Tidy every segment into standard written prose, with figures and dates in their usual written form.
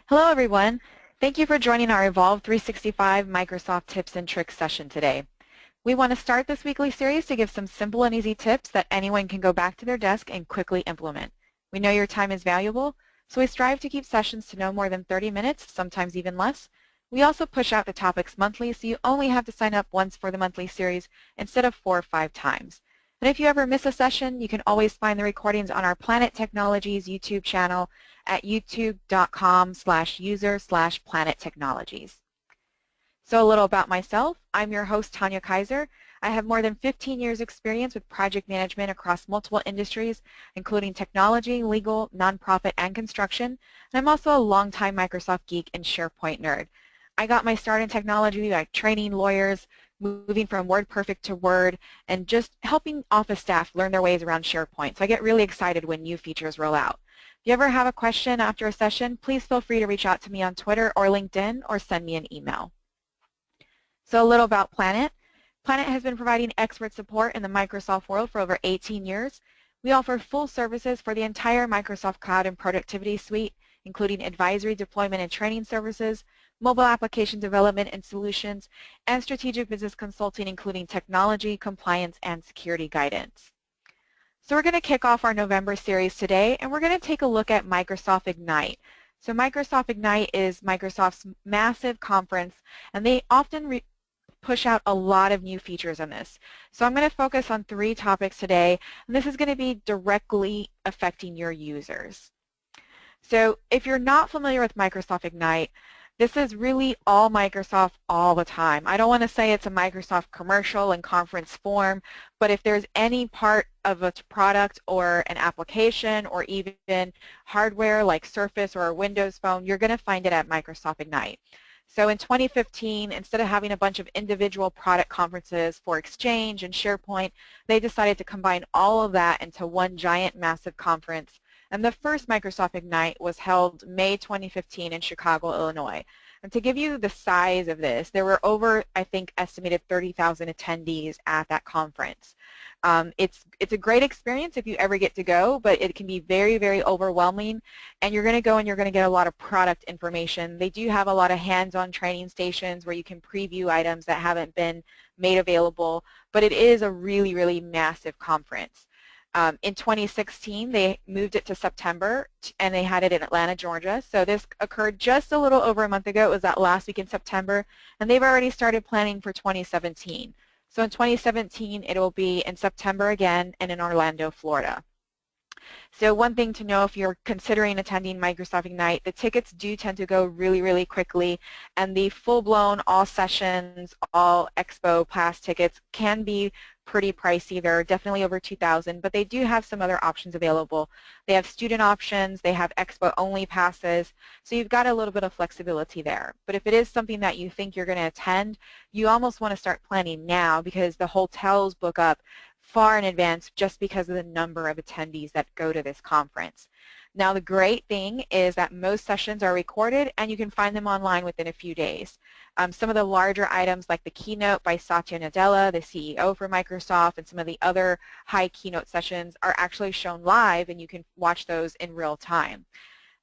Hello everyone. Thank you for joining our Evolve 365 Microsoft Tips and Tricks session today. We want to start this weekly series to give some simple and easy tips that anyone can go back to their desk and quickly implement. We know your time is valuable, so we strive to keep sessions to no more than 30 minutes, sometimes even less. We also push out the topics monthly, so you only have to sign up once for the monthly series instead of 4 or 5 times. And if you ever miss a session, you can always find the recordings on our Planet Technologies YouTube channel at youtube.com/user/Planet Technologies. So a little about myself. I'm your host, Tanya Kaiser. I have more than 15 years experience with project management across multiple industries, including technology, legal, nonprofit, and construction. And I'm also a longtime Microsoft geek and SharePoint nerd. I got my start in technology by training lawyers, moving from WordPerfect to Word, and just helping office staff learn their ways around SharePoint. So I get really excited when new features roll out. If you ever have a question after a session, please feel free to reach out to me on Twitter or LinkedIn or send me an email. So a little about Planet. Planet has been providing expert support in the Microsoft world for over 18 years. We offer full services for the entire Microsoft Cloud and Productivity Suite, including advisory, deployment, and training services, mobile application development and solutions, and strategic business consulting, including technology, compliance, and security guidance. So we're going to kick off our November series today, and we're going to take a look at Microsoft Ignite. So Microsoft Ignite is Microsoft's massive conference, and they often push out a lot of new features on this. So I'm going to focus on 3 topics today, and this is going to be directly affecting your users. So if you're not familiar with Microsoft Ignite, this is really all Microsoft all the time. I don't want to say it's a Microsoft commercial in conference form, but if there's any part of a product or an application or even hardware like Surface or a Windows Phone, you're going to find it at Microsoft Ignite. So in 2015, instead of having a bunch of individual product conferences for Exchange and SharePoint, they decided to combine all of that into one giant massive conference. And the first Microsoft Ignite was held May 2015 in Chicago, Illinois. And to give you the size of this, there were over, I think, estimated 30,000 attendees at that conference. It's a great experience if you ever get to go, but it can be very, very overwhelming. And you're going to go and you're going to get a lot of product information. They do have a lot of hands-on training stations where you can preview items that haven't been made available, but it is a really, really massive conference. In 2016, they moved it to September, and they had it in Atlanta, Georgia. So this occurred just a little over a month ago. It was that last week in September, and they've already started planning for 2017. So in 2017, it will be in September again and in Orlando, Florida. So one thing to know if you're considering attending Microsoft Ignite, the tickets do tend to go really, really quickly, and the full-blown all sessions, all expo pass tickets can be pretty pricey. They're definitely over $2,000, but they do have some other options available. They have student options, they have expo-only passes, so you've got a little bit of flexibility there. But if it is something that you think you're going to attend, you almost want to start planning now because the hotels book up far in advance just because of the number of attendees that go to this conference. Now the great thing is that most sessions are recorded and you can find them online within a few days. Some of the larger items like the keynote by Satya Nadella, the CEO for Microsoft, and some of the other high keynote sessions are actually shown live and you can watch those in real time.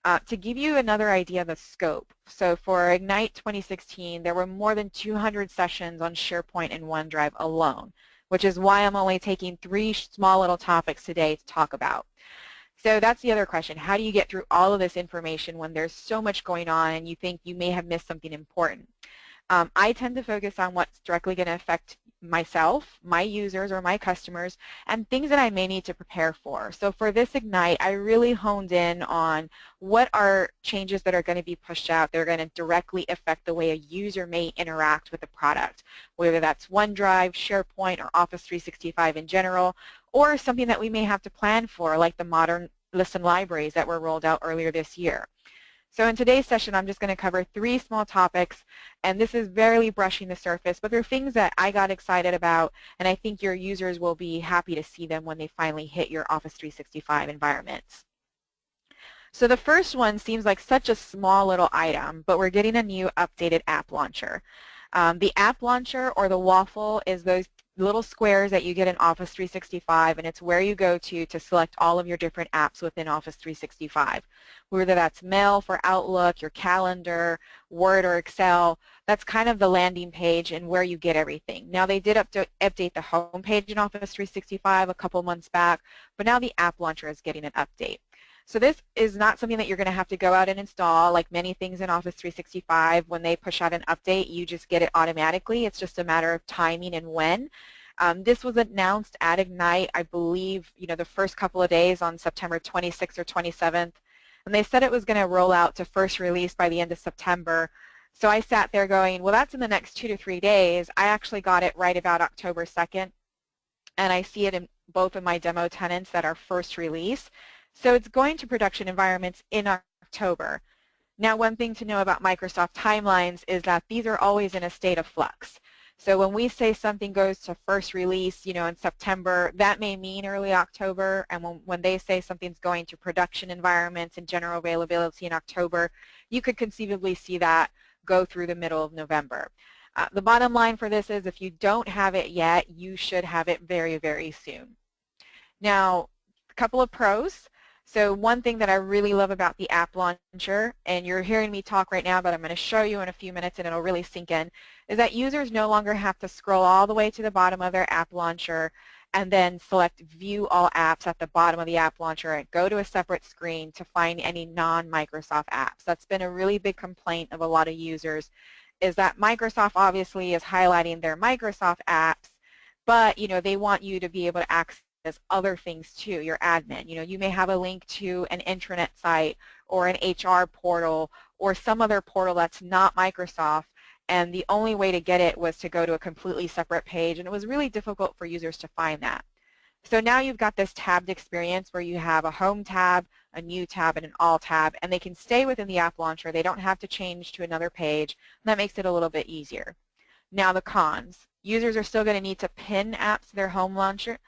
To give you another idea of the scope, so for Ignite 2016 there were more than 200 sessions on SharePoint and OneDrive alone, which is why I'm only taking 3 small little topics today to talk about. So that's the other question. How do you get through all of this information when there's so much going on and you think you may have missed something important? I tend to focus on what's directly going to affect myself, my users, or my customers, and things that I may need to prepare for. So for this Ignite, I really honed in on what are changes that are going to be pushed out that are going to directly affect the way a user may interact with a product, whether that's OneDrive, SharePoint, or Office 365 in general, or something that we may have to plan for, like the modern listen libraries that were rolled out earlier this year. So in today's session, I'm just going to cover 3 small topics, and this is barely brushing the surface, but they're things that I got excited about, and I think your users will be happy to see them when they finally hit your Office 365 environments. So the first one seems like such a small little item, but we're getting a new updated app launcher. The app launcher, or the waffle, is little squares that you get in Office 365, and it's where you go to select all of your different apps within Office 365. Whether that's Mail for Outlook, your calendar, Word or Excel, that's kind of the landing page and where you get everything. Now they did update the home page in Office 365 a couple months back, but now the App Launcher is getting an update. So this is not something that you're going to have to go out and install. Like many things in Office 365, when they push out an update, you just get it automatically. It's just a matter of timing and when. This was announced at Ignite, I believe, the first couple of days on September 26th or 27th. And they said it was going to roll out to first release by the end of September. So I sat there going, well, that's in the next 2 to 3 days. I actually got it right about October 2nd. And I see it in both of my demo tenants that are first release. So it's going to production environments in October. Now, one thing to know about Microsoft timelines is that these are always in a state of flux. So when we say something goes to first release, in September, that may mean early October. And when they say something's going to production environments and general availability in October, you could conceivably see that go through the middle of November. The bottom line for this is if you don't have it yet, you should have it very, very soon. Now, a couple of pros. So one thing that I really love about the App Launcher, and you're hearing me talk right now, but I'm going to show you in a few minutes and it'll really sink in, is that users no longer have to scroll all the way to the bottom of their App Launcher and then select View All Apps at the bottom of the App Launcher and go to a separate screen to find any non-Microsoft apps. That's been a really big complaint of a lot of users, is that Microsoft obviously is highlighting their Microsoft apps, but they want you to be able to access other things too, your admin. You may have a link to an intranet site or an HR portal or some other portal that's not Microsoft, and the only way to get it was to go to a completely separate page, and it was really difficult for users to find that. So now you've got this tabbed experience where you have a Home tab, a New tab, and an All tab, and they can stay within the App Launcher. They don't have to change to another page, and that makes it a little bit easier. Now the cons. Users are still going to need to pin apps to their Home launcher,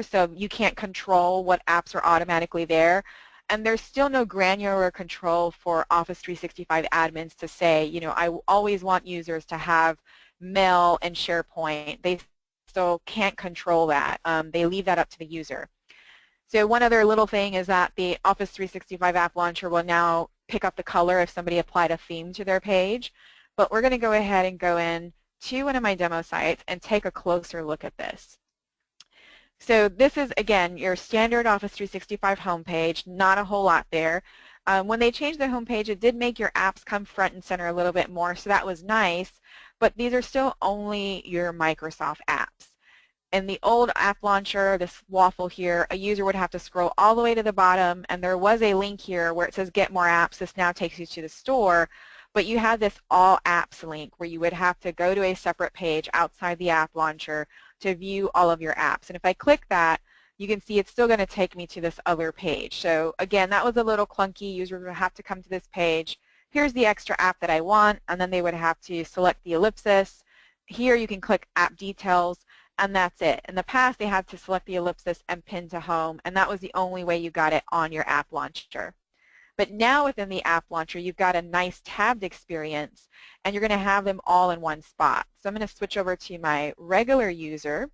so you can't control what apps are automatically there. And there's still no granular control for Office 365 admins to say, I always want users to have Mail and SharePoint. They still can't control that. They leave that up to the user. So one other little thing is that the Office 365 App Launcher will now pick up the color if somebody applied a theme to their page. But we're going to go ahead and go in to one of my demo sites and take a closer look at this. So this is, again, your standard Office 365 homepage, not a whole lot there. When they changed the homepage, it did make your apps come front and center a little bit more, so that was nice, but these are still only your Microsoft apps. In the old App Launcher, this waffle here, a user would have to scroll all the way to the bottom, and there was a link here where it says Get More Apps. This now takes you to the store, but you had this All Apps link where you would have to go to a separate page outside the App Launcher to view all of your apps. And if I click that, you can see it's still going to take me to this other page. So again, that was a little clunky. Users would have to come to this page. Here's the extra app that I want, and then they would have to select the ellipsis. Here you can click App Details, and that's it. In the past, they had to select the ellipsis and pin to Home, and that was the only way you got it on your App Launcher. But now within the App Launcher, you've got a nice tabbed experience, and you're going to have them all in one spot. So I'm going to switch over to my regular user.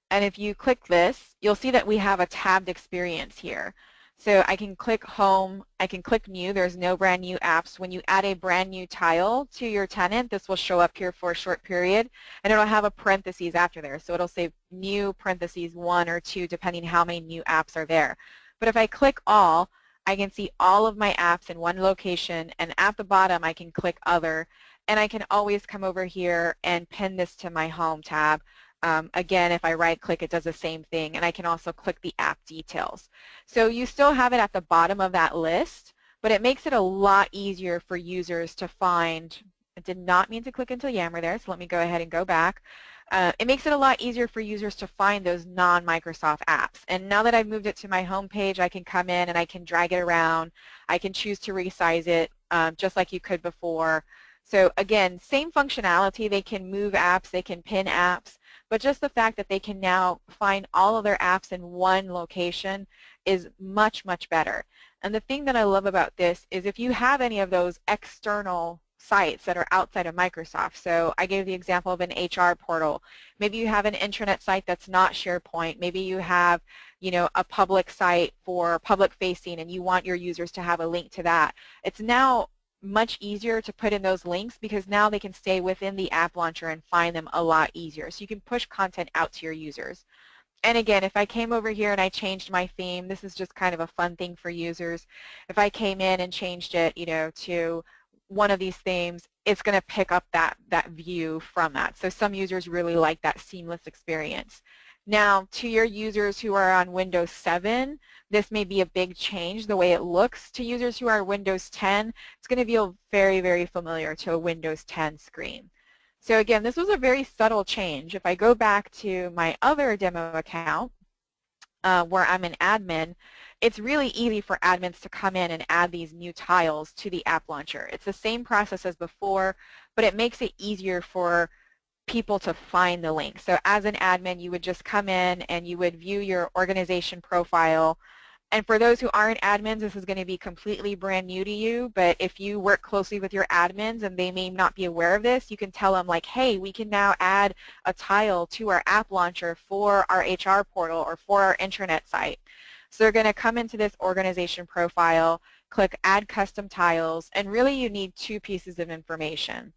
And if you click this, you'll see that we have a tabbed experience here. So I can click Home, I can click New. There's no brand new apps. When you add a brand new tile to your tenant, this will show up here for a short period, and it'll have a parentheses after there. So it'll say New parentheses 1 or 2, depending how many new apps are there. But if I click All, I can see all of my apps in one location, and at the bottom I can click Other, and I can always come over here and pin this to my Home tab. Again, if I right-click, it does the same thing, and I can also click the app details. So you still have it at the bottom of that list, but it makes it a lot easier for users to find. I did not mean to click into Yammer there, so let me go ahead and go back. It makes it a lot easier for users to find those non-Microsoft apps. And now that I've moved it to my home page, I can come in and I can drag it around. I can choose to resize it just like you could before. So again, same functionality. They can move apps, they can pin apps, but just the fact that they can now find all of their apps in one location is much, much better. And the thing that I love about this is if you have any of those external sites that are outside of Microsoft. So I gave the example of an HR portal. Maybe you have an intranet site that's not SharePoint. Maybe you have, a public site for public facing and you want your users to have a link to that. It's now much easier to put in those links because now they can stay within the app launcher and find them a lot easier. So you can push content out to your users. And again, if I came over here and I changed my theme, this is just kind of a fun thing for users. If I came in and changed it, to one of these themes, it's going to pick up that view from that. So some users really like that seamless experience. Now, to your users who are on Windows 7, this may be a big change the way it looks. To users who are Windows 10, it's going to feel very, very familiar to a Windows 10 screen. So again, this was a very subtle change. If I go back to my other demo account where I'm an admin, it's really easy for admins to come in and add these new tiles to the app launcher. It's the same process as before, but it makes it easier for people to find the link. So as an admin, you would just come in and you would view your organization profile. And for those who aren't admins, this is going to be completely brand new to you, but if you work closely with your admins and they may not be aware of this, you can tell them like, hey, we can now add a tile to our app launcher for our HR portal or for our intranet site. So they're going to come into this organization profile, click Add Custom Tiles, and really you need two pieces of information.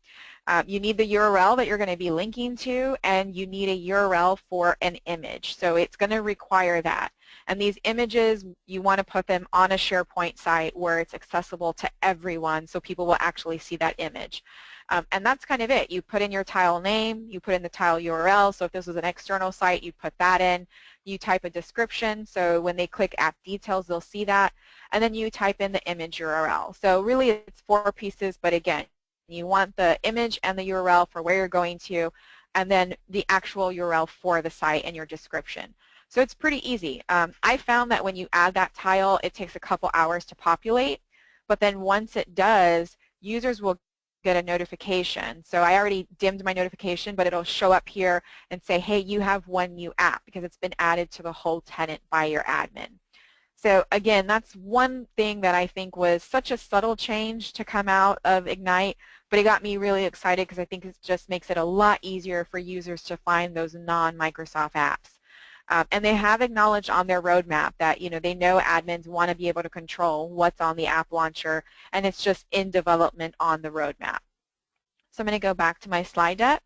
You need the URL that you're going to be linking to, and you need a URL for an image. So it's going to require that. And these images, you want to put them on a SharePoint site where it's accessible to everyone so people will actually see that image. And that's kind of it. You put in your tile name, you put in the tile URL, so if this was an external site, you put that in. You type a description, so when they click App Details, they'll see that. And then you type in the image URL. So really it's 4 pieces, but again, you want the image and the URL for where you're going to, and then the actual URL for the site and your description. So it's pretty easy. I found that when you add that tile, it takes a couple hours to populate, but then once it does, users will get a notification. So I already dimmed my notification, but it'll show up here and say, hey, you have one new app because it's been added to the whole tenant by your admin. So again, that's one thing that I think was such a subtle change to come out of Ignite, but it got me really excited because I think it just makes it a lot easier for users to find those non-Microsoft apps. And they have acknowledged on their roadmap that they know admins want to be able to control what's on the app launcher, and it's just in development on the roadmap. So I'm going to go back to my slide deck.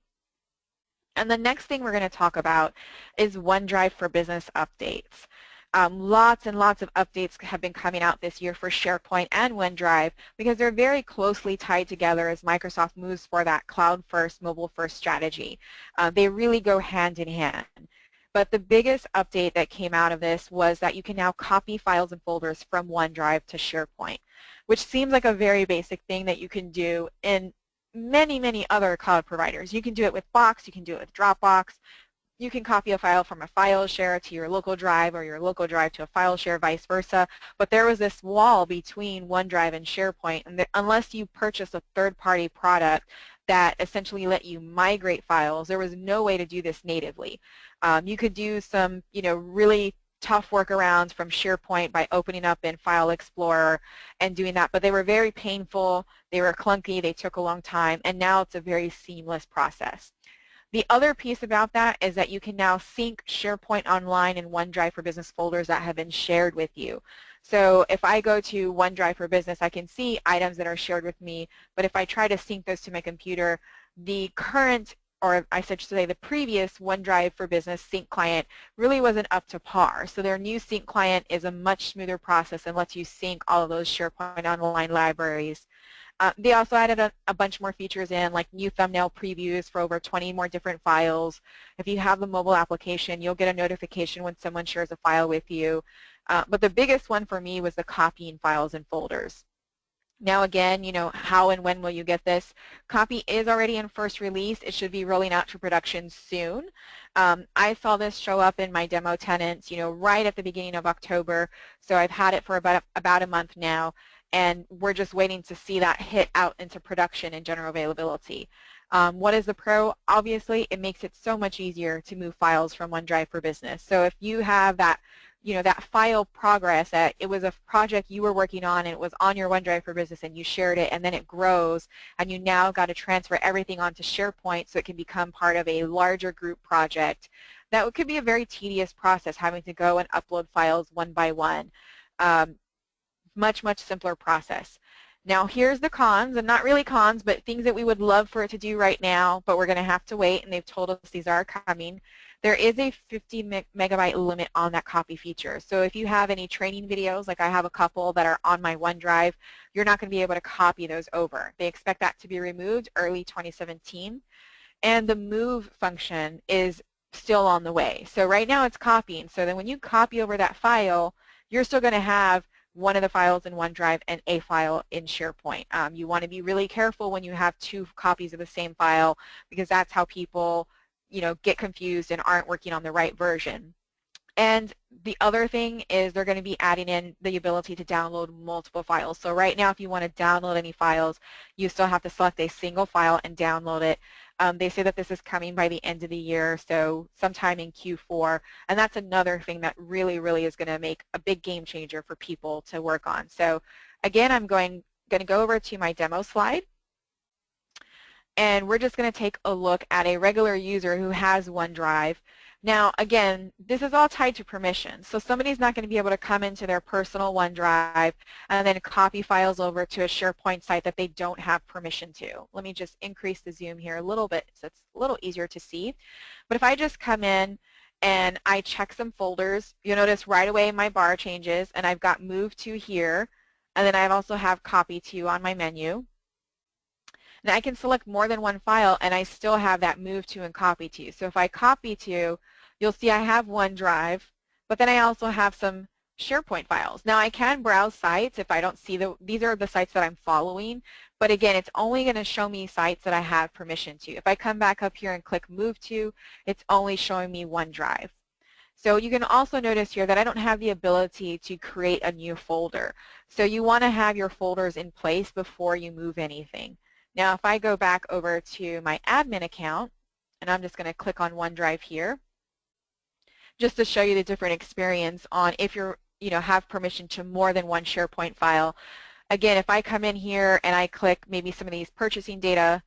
And the next thing we're going to talk about is OneDrive for Business updates. Lots and lots of updates have been coming out this year for SharePoint and OneDrive because they're very closely tied together as Microsoft moves for that cloud-first, mobile-first strategy. They really go hand in hand. But the biggest update that came out of this was that you can now copy files and folders from OneDrive to SharePoint, which seems like a very basic thing that you can do in many, many other cloud providers. You can do it with Box, you can do it with Dropbox, you can copy a file from a file share to your local drive or your local drive to a file share, vice versa. But there was this wall between OneDrive and SharePoint, and unless you purchase a third-party product that essentially let you migrate files, there was no way to do this natively. You could do some, really tough workarounds from SharePoint by opening up in File Explorer and doing that, but they were very painful, they were clunky, they took a long time, and now it's a very seamless process. The other piece about that is that you can now sync SharePoint Online and OneDrive for Business folders that have been shared with you. So if I go to OneDrive for Business, I can see items that are shared with me, but if I try to sync those to my computer, the current, or I should say the previous OneDrive for Business sync client really wasn't up to par. So their new sync client is a much smoother process and lets you sync all of those SharePoint Online libraries. They also added a bunch more features in, like new thumbnail previews for over 20 more different files. If you have the mobile application, you'll get a notification when someone shares a file with you. But the biggest one for me was the copying files and folders. Now again, how and when will you get this? Copy is already in first release. It should be rolling out to production soon. I saw this show up in my demo tenants, right at the beginning of October. So I've had it for about a month now, and we're just waiting to see that hit out into production and general availability. What is the pro? Obviously, it makes it so much easier to move files from OneDrive for Business. So if you have that that file progress, that it was a project you were working on and it was on your OneDrive for Business and you shared it, and then it grows and you now got to transfer everything onto SharePoint so it can become part of a larger group project. That could be a very tedious process, having to go and upload files one by one. Much, much simpler process. Now here's the cons, and not really cons, but things that we would love for it to do right now, but we're going to have to wait, and they've told us these are coming. There is a 50 megabyte limit on that copy feature. So if you have any training videos, like I have a couple that are on my OneDrive, you're not going to be able to copy those over. They expect that to be removed early 2017. And the move function is still on the way. So right now it's copying. So then when you copy over that file, you're still going to have one of the files in OneDrive and a file in SharePoint. You want to be really careful when you have two copies of the same file, because that's how people get confused and aren't working on the right version. And the other thing is they're going to be adding in the ability to download multiple files. So right now, if you want to download any files, you still have to select a single file and download it. They say that this is coming by the end of the year, so sometime in Q4. And that's another thing that really, really is going to make a big game changer for people to work on. So again, I'm going to go over to my demo slide. And we're just going to take a look at a regular user who has OneDrive. Now, again, this is all tied to permissions. So somebody's not going to be able to come into their personal OneDrive and then copy files over to a SharePoint site that they don't have permission to. Let me just increase the zoom here a little bit so it's a little easier to see. But if I just come in and I check some folders, you'll notice right away my bar changes, and I've got Move To here, and then I also have Copy To on my menu. Now I can select more than one file and I still have that Move To and Copy To. So if I copy to, you'll see I have OneDrive, but then I also have some SharePoint files. Now I can browse sites if I don't see these are the sites that I'm following, but again, it's only going to show me sites that I have permission to. If I come back up here and click Move To, it's only showing me OneDrive. So you can also notice here that I don't have the ability to create a new folder. So you want to have your folders in place before you move anything. Now if I go back over to my admin account, and I'm just going to click on OneDrive here, just to show you the different experience on if you're, have permission to more than one SharePoint file. Again, if I come in here and I click maybe some of these purchasing data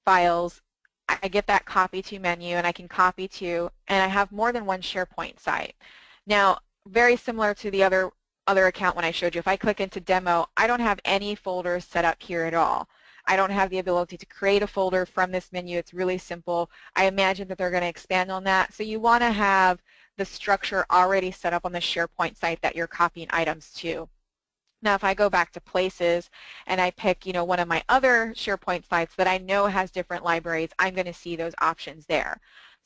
files, I get that Copy To menu and I can copy to, and I have more than one SharePoint site. Now, very similar to the other account when I showed you, if I click into demo, I don't have any folders set up here at all. I don't have the ability to create a folder from this menu. It's really simple. I imagine that they're going to expand on that. So you want to have the structure already set up on the SharePoint site that you're copying items to. Now if I go back to Places and I pick one of my other SharePoint sites that I know has different libraries, I'm going to see those options there.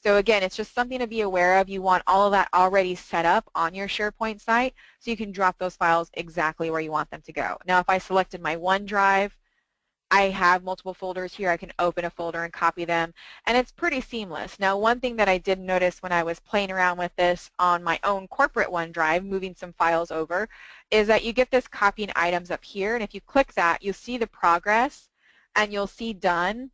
So again, it's just something to be aware of. You want all of that already set up on your SharePoint site so you can drop those files exactly where you want them to go. Now if I selected my OneDrive, I have multiple folders here. I can open a folder and copy them, and it's pretty seamless. Now one thing that I did notice when I was playing around with this on my own corporate OneDrive, moving some files over, is that you get this copying items up here, and if you click that, you'll see the progress and you'll see done.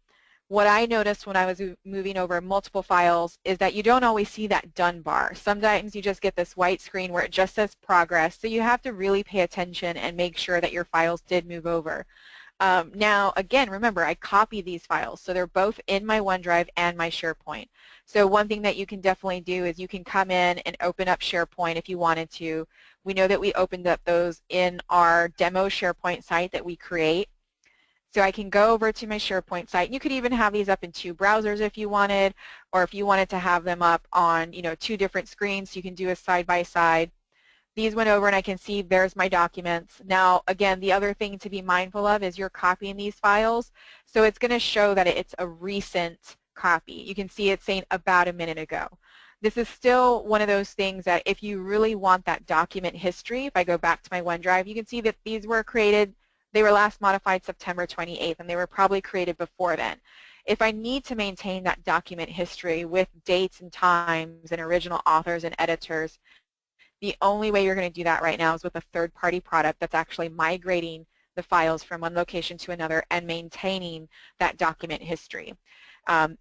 What I noticed when I was moving over multiple files is that you don't always see that done bar. Sometimes you just get this white screen where it just says progress, so you have to really pay attention and make sure that your files did move over. Now, again, remember, I copy these files, so they're both in my OneDrive and my SharePoint. So one thing that you can definitely do is you can come in and open up SharePoint if you wanted to. We know that we opened up those in our demo SharePoint site that we create. So I can go over to my SharePoint site. You could even have these up in two browsers if you wanted, or if you wanted to have them up on two different screens, you can do a side-by-side. These went over and I can see there's my documents. Now again, the other thing to be mindful of is you're copying these files, so it's going to show that it's a recent copy. You can see it's saying about a minute ago. This is still one of those things that if you really want that document history, if I go back to my OneDrive, you can see that these were created, they were last modified September 28th, and they were probably created before then. If I need to maintain that document history with dates and times and original authors and editors, the only way you're going to do that right now is with a third-party product that's actually migrating the files from one location to another and maintaining that document history.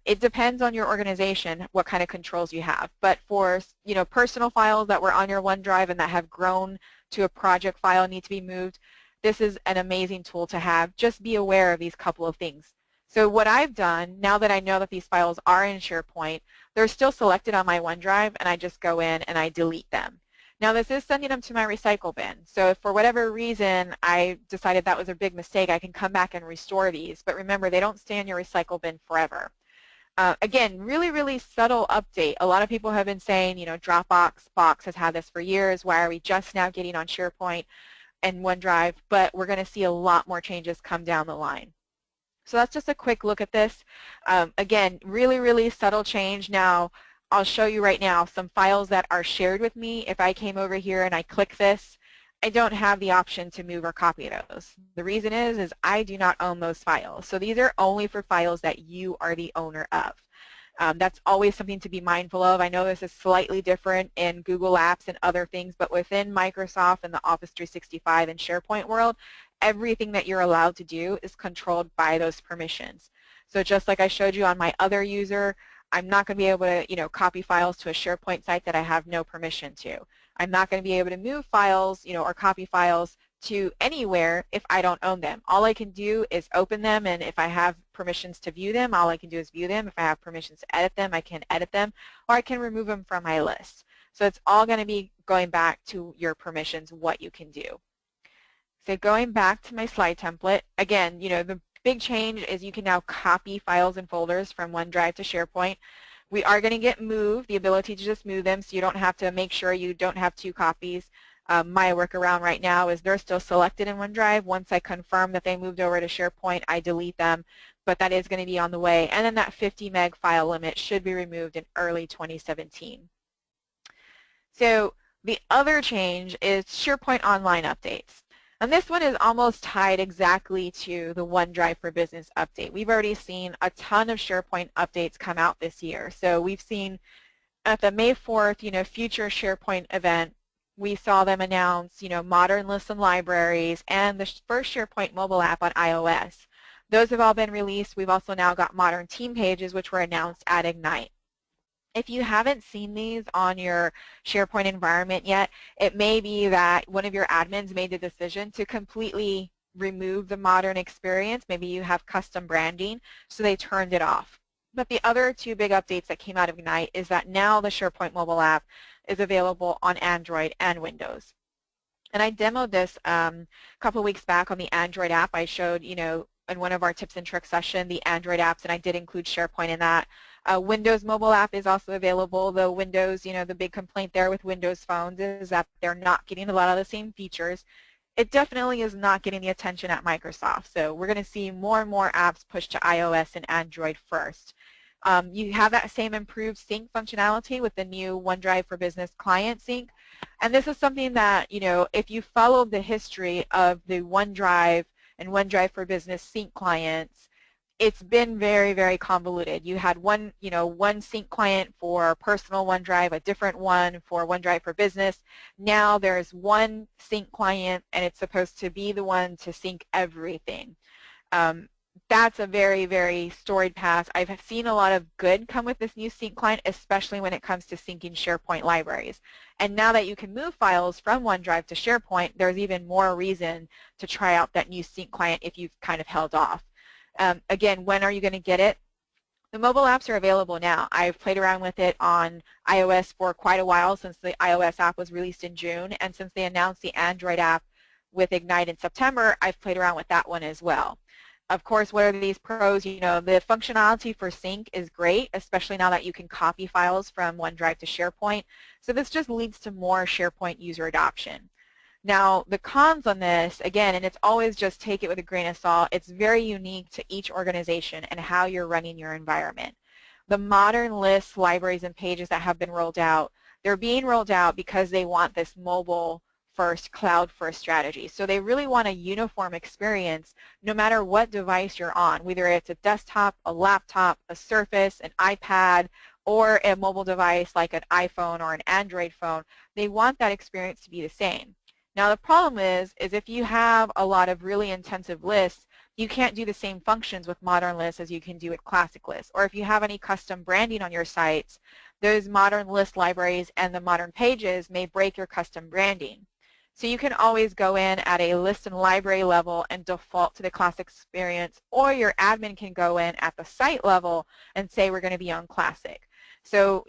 It depends on your organization what kind of controls you have. But for personal files that were on your OneDrive and that have grown to a project file and need to be moved, this is an amazing tool to have. Just be aware of these couple of things. So what I've done, now that I know that these files are in SharePoint, they're still selected on my OneDrive, and I just go in and I delete them. Now this is sending them to my recycle bin. So if for whatever reason I decided that was a big mistake, I can come back and restore these. But remember, they don't stay in your recycle bin forever. Again, really, really subtle update. A lot of people have been saying, Dropbox Box has had this for years. Why are we just now getting on SharePoint and OneDrive? But we're going to see a lot more changes come down the line. So that's just a quick look at this. Again, really, really subtle change. Now, I'll show you right now some files that are shared with me. If I came over here and I click this, I don't have the option to move or copy those. The reason is I do not own those files. So these are only for files that you are the owner of. That's always something to be mindful of. I know this is slightly different in Google Apps and other things, but within Microsoft and the Office 365 and SharePoint world, everything that you're allowed to do is controlled by those permissions. So just like I showed you on my other user, I'm not going to be able to, copy files to a SharePoint site that I have no permission to. I'm not going to be able to move files, or copy files to anywhere if I don't own them. All I can do is open them, and if I have permissions to view them, all I can do is view them. If I have permissions to edit them, I can edit them, or I can remove them from my list. So it's all going to be going back to your permissions, what you can do. So going back to my slide template, again, the big change is you can now copy files and folders from OneDrive to SharePoint. We are going to get moved, the ability to just move them, so you don't have to make sure you don't have two copies. My workaround right now is they're still selected in OneDrive. Once I confirm that they moved over to SharePoint, I delete them, but that is going to be on the way. And then that 50 meg file limit should be removed in early 2017. So the other change is SharePoint Online updates. And this one is almost tied exactly to the OneDrive for Business update. We've already seen a ton of SharePoint updates come out this year. So we've seen at the May 4th, future SharePoint event, we saw them announce, modern lists and libraries and the first SharePoint mobile app on iOS. Those have all been released. We've also now got modern team pages, which were announced at Ignite. If you haven't seen these on your SharePoint environment yet, it may be that one of your admins made the decision to completely remove the modern experience. Maybe you have custom branding, so they turned it off. But the other two big updates that came out of Ignite is that now the SharePoint mobile app is available on Android and Windows. And I demoed this a couple of weeks back on the Android app. I showed, in one of our tips and tricks session, the Android apps, and I did include SharePoint in that. Windows mobile app is also available. The Windows, the big complaint there with Windows phones is that they're not getting a lot of the same features. It definitely is not getting the attention at Microsoft. So we're going to see more and more apps pushed to iOS and Android first. You have that same improved sync functionality with the new OneDrive for Business client sync. And this is something that, if you follow the history of the OneDrive and OneDrive for Business sync clients, it's been very, very convoluted. You had one sync client for personal OneDrive, a different one for OneDrive for Business. Now there's one sync client, and it's supposed to be the one to sync everything. That's a very, very storied past. I've seen a lot of good come with this new sync client, especially when it comes to syncing SharePoint libraries. And now that you can move files from OneDrive to SharePoint, there's even more reason to try out that new sync client if you've kind of held off. Again, when are you going to get it? The mobile apps are available now. I've played around with it on iOS for quite a while since the iOS app was released in June, and since they announced the Android app with Ignite in September, I've played around with that one as well. Of course, what are these pros? The functionality for sync is great, especially now that you can copy files from OneDrive to SharePoint. So this just leads to more SharePoint user adoption. Now, the cons on this, again, and it's always just take it with a grain of salt, it's very unique to each organization and how you're running your environment. The modern lists, libraries, and pages that have been rolled out, they're being rolled out because they want this mobile-first, cloud-first strategy. So they really want a uniform experience no matter what device you're on, whether it's a desktop, a laptop, a Surface, an iPad, or a mobile device like an iPhone or an Android phone. They want that experience to be the same. Now the problem is if you have a lot of really intensive lists, you can't do the same functions with modern lists as you can do with classic lists. Or if you have any custom branding on your sites, those modern list libraries and the modern pages may break your custom branding. So you can always go in at a list and library level and default to the classic experience, or your admin can go in at the site level and say we're going to be on classic. So,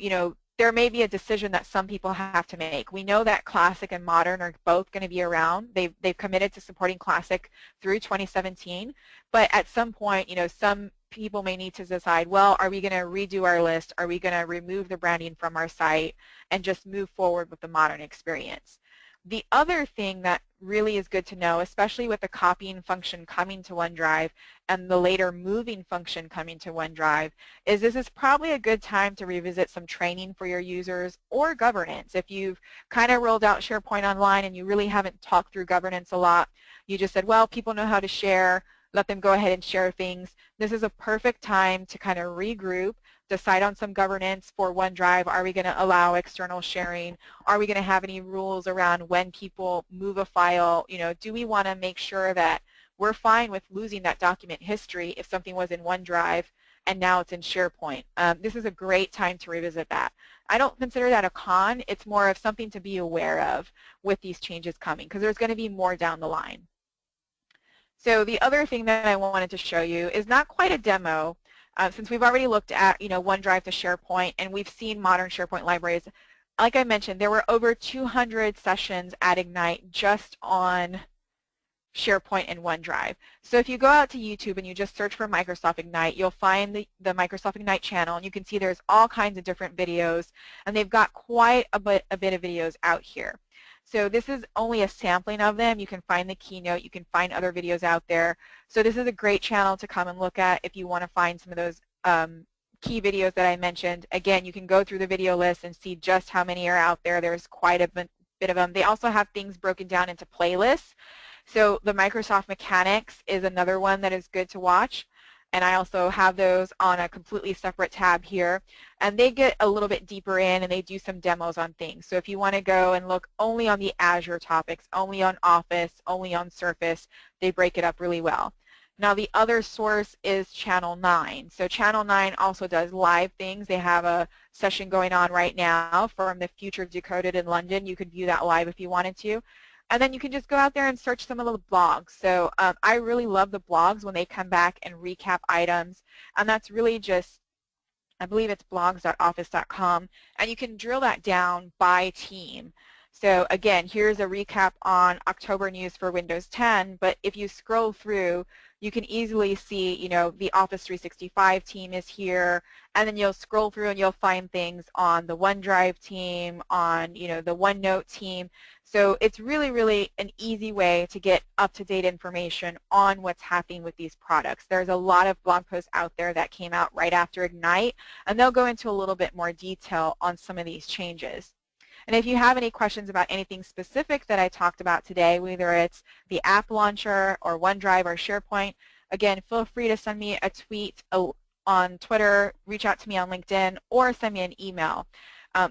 there may be a decision that some people have to make. We know that classic and modern are both going to be around. They've committed to supporting classic through 2017, but at some point, some people may need to decide, well, are we going to redo our list? Are we going to remove the branding from our site and just move forward with the modern experience? The other thing that really is good to know, especially with the copying function coming to OneDrive and the later moving function coming to OneDrive, is this is probably a good time to revisit some training for your users or governance. If you've kind of rolled out SharePoint Online and you really haven't talked through governance a lot, you just said, well, people know how to share, let them go ahead and share things. This is a perfect time to kind of regroup, decide on some governance for OneDrive. Are we going to allow external sharing? Are we going to have any rules around when people move a file? Do we want to make sure that we're fine with losing that document history if something was in OneDrive and now it's in SharePoint? This is a great time to revisit that. I don't consider that a con. It's more of something to be aware of with these changes coming, because there's going to be more down the line. So the other thing that I wanted to show you is not quite a demo, since we've already looked at OneDrive to SharePoint and we've seen modern SharePoint libraries. Like I mentioned, there were over 200 sessions at Ignite just on SharePoint and OneDrive. So if you go out to YouTube and you just search for Microsoft Ignite, you'll find the Microsoft Ignite channel, and you can see there's all kinds of different videos, and they've got quite a bit of videos out here. So this is only a sampling of them. You can find the keynote. You can find other videos out there. So this is a great channel to come and look at if you want to find some of those key videos that I mentioned. Again, you can go through the video list and see just how many are out there. There's quite a bit of them. They also have things broken down into playlists. So the Microsoft Mechanics is another one that is good to watch. And I also have those on a completely separate tab here. And they get a little bit deeper in and they do some demos on things. So if you want to go and look only on the Azure topics, only on Office, only on Surface, they break it up really well. Now the other source is Channel 9. So Channel 9 also does live things. They have a session going on right now from the Future Decoded in London. You could view that live if you wanted to. And then you can just go out there and search some of the blogs. So I really love the blogs when they come back and recap items. And that's really just, I believe it's blogs.office.com. And you can drill that down by team. So again, here's a recap on October news for Windows 10. But if you scroll through, you can easily see, the Office 365 team is here. And then you'll scroll through and you'll find things on the OneDrive team, on, the OneNote team. So it's really, really an easy way to get up-to-date information on what's happening with these products. There's a lot of blog posts out there that came out right after Ignite, and they'll go into a little bit more detail on some of these changes. And if you have any questions about anything specific that I talked about today, whether it's the app launcher or OneDrive or SharePoint, again, feel free to send me a tweet on Twitter, reach out to me on LinkedIn, or send me an email.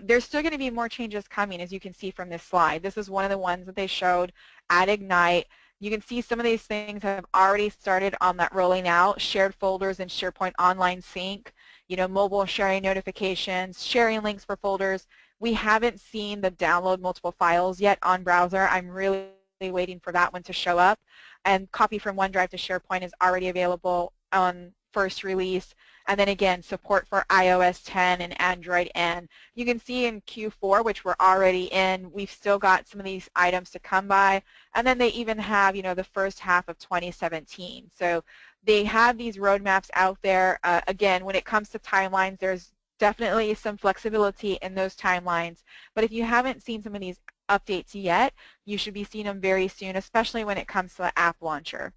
There's still going to be more changes coming, as you can see from this slide. This is one of the ones that they showed at Ignite. You can see some of these things have already started on that rolling out: shared folders and SharePoint Online Sync, mobile sharing notifications, sharing links for folders. We haven't seen the download multiple files yet on browser. I'm really waiting for that one to show up. And copy from OneDrive to SharePoint is already available on first release. And then again, support for iOS 10 and Android N. You can see in Q4, which we're already in, we've still got some of these items to come by. And then they even have, the first half of 2017. So they have these roadmaps out there. Again, when it comes to timelines, there's definitely some flexibility in those timelines. But if you haven't seen some of these updates yet, you should be seeing them very soon, especially when it comes to the app launcher.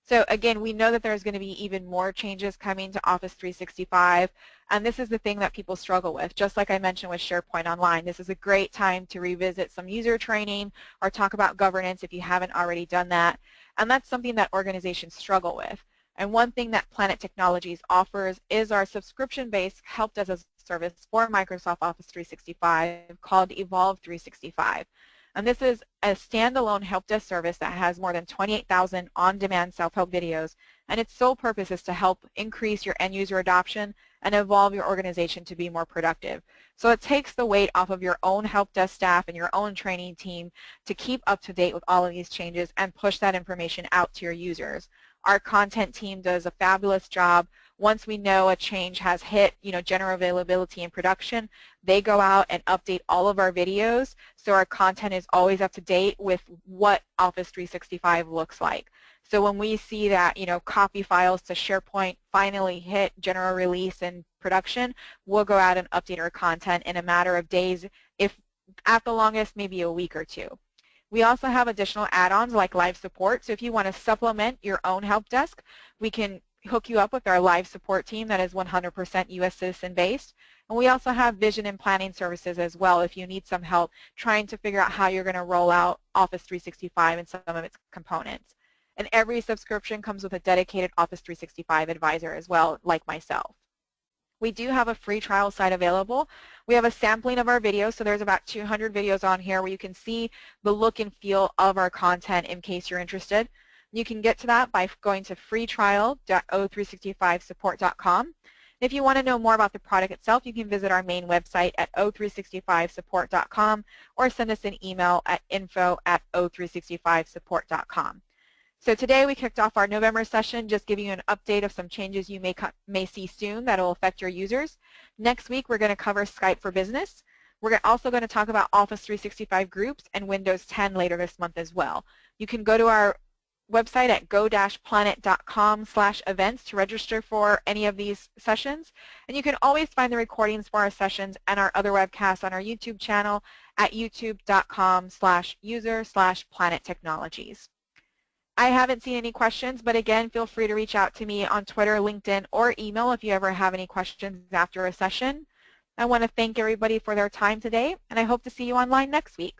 So again, we know that there's going to be even more changes coming to Office 365, and this is the thing that people struggle with. Just like I mentioned with SharePoint Online, this is a great time to revisit some user training or talk about governance if you haven't already done that, and that's something that organizations struggle with. And one thing that Planet Technologies offers is our subscription-based help desk as a service for Microsoft Office 365 called Evolve 365. And this is a standalone help desk service that has more than 28,000 on-demand self-help videos, and its sole purpose is to help increase your end-user adoption and evolve your organization to be more productive. So it takes the weight off of your own help desk staff and your own training team to keep up to date with all of these changes and push that information out to your users. Our content team does a fabulous job. Once we know a change has hit, general availability in production, they go out and update all of our videos so our content is always up to date with what Office 365 looks like. So when we see that, copy files to SharePoint finally hit general release and production, we'll go out and update our content in a matter of days, if at the longest, maybe a week or two. We also have additional add-ons like live support. So if you want to supplement your own help desk, we can hook you up with our live support team that is 100% U.S. citizen based. And we also have vision and planning services as well if you need some help trying to figure out how you're going to roll out Office 365 and some of its components. And every subscription comes with a dedicated Office 365 advisor as well, like myself. We do have a free trial site available. We have a sampling of our videos, so there's about 200 videos on here where you can see the look and feel of our content in case you're interested. You can get to that by going to freetrial.o365support.com. If you want to know more about the product itself, you can visit our main website at o365support.com or send us an email at info@o365support.com. So today we kicked off our November session, just giving you an update of some changes you may see soon that will affect your users. Next week we're going to cover Skype for Business. We're also going to talk about Office 365 Groups and Windows 10 later this month as well. You can go to our website at go-planet.com/events to register for any of these sessions. And you can always find the recordings for our sessions and our other webcasts on our YouTube channel at youtube.com/user/planettechnologies. I haven't seen any questions, but again, feel free to reach out to me on Twitter, LinkedIn, or email if you ever have any questions after a session. I want to thank everybody for their time today, and I hope to see you online next week.